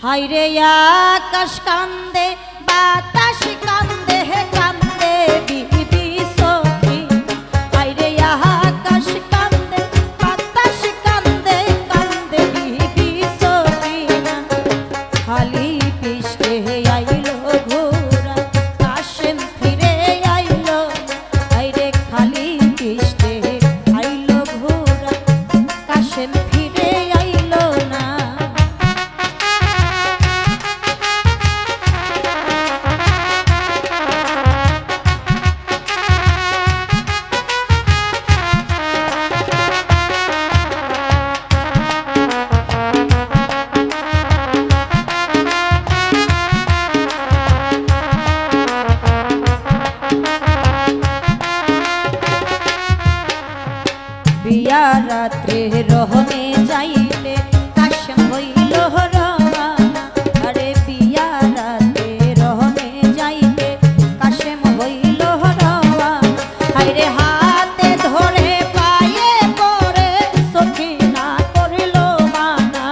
হায়রে আকাশ কান্দে বাতাস কান্দে কান্দে বিবি সখী হায়রে আকাশ কান্দে বাতাস কান্দে কান্দে বিবি সখী খালি পিষ্টে আইলো ঘোরা কাশেম ফিরে আইলো হায়রে খালি পিষ্টে আইলো ঘোরা কাশেম ফিরে আইলো না। বিয়া রাত্রে রহনে যাইলে কাশেম হইল রওনা আরে বিয়া রাত্রে রহনে যাইলে কাশেম হইল রওনা হায়রে হাতে ধরে পায়ে পড়ে সখী না করিল মানা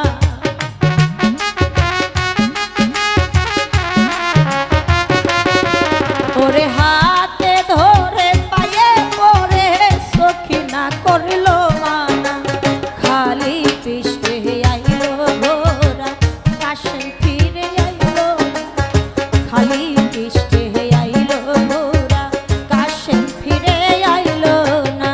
ওরে হাতে ধরে পায়ে পড়ে সখী না করিল মানা খালি পিষ্টে আইলো ঘোরা কাশেম ফিরে আইলো খালি পিষ্টে আইলো ঘোরা কাশেম ফিরে আইলো না।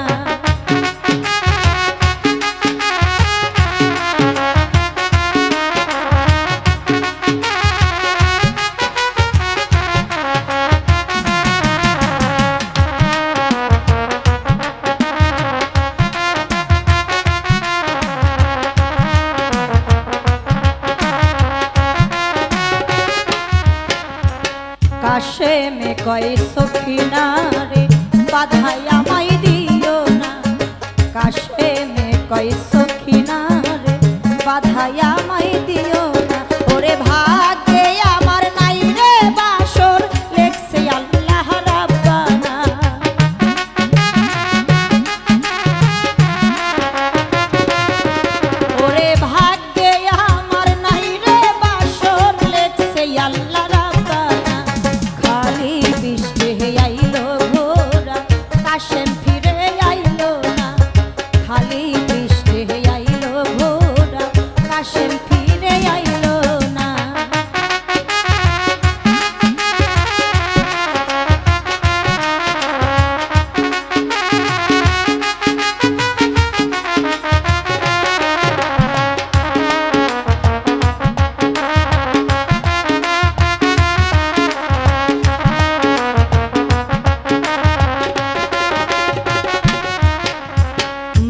কাশেমে কয় সখী না রে বাধাই আমায় দিও না কাশেমে কয় সখী না রে বাধাই আমায় দিও না ওরে ভাগ্যে আমার নাই রে বাসর লেখছে আল্লাহ রাব্বানা ওরে ভাগ্যে আমার নাই রে বাসর লেখছে আল্লাহ রাব্বানা খালি পিষ্টে আইলো ঘোরা কাশেম ফিরে আইলো না খালি পিষ্টে আইলো ঘোরা কাশেম ফিরে আইলো না।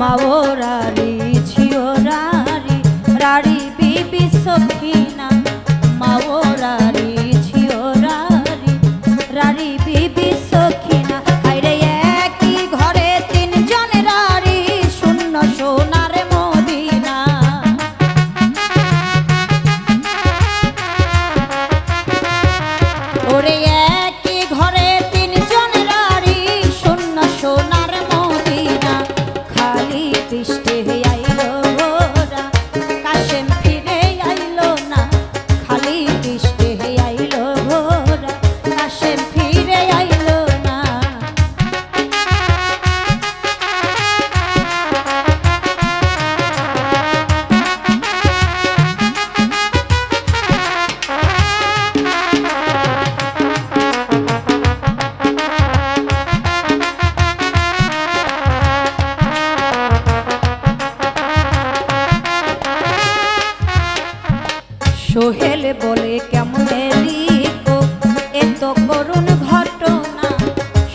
মাওরারি ঝিওরারি রারি বিবি সখী না মাওরারি ঝিওরারি রারি বিবি সখী না হায়রে একই ঘরে তিনজন রারি শূন্য সোনার মদিনা ওরে একই ঘরে তিনজন রারি শূন্য সোনার মদিনা খালি পিষ্টে আইলো ঘোরা কাশেম ফিরে আইলো না খালি পিষ্টে আইলো ঘোরা কাশেম ফিরে আইলো না। সোহেল বলে কেমনে লিখো এত করুণ ঘটনা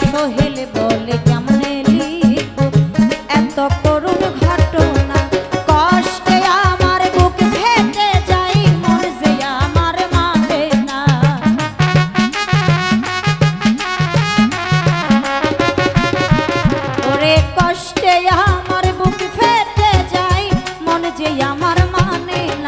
সোহেল বলে কেমনে লিখো এত করুণ ঘটনা কষ্টে আমার বুক ফেটে যাই মন যে আমার মানে না ওরে কষ্টে আমার বুক ফেটে যাই মন যে আমার মানে না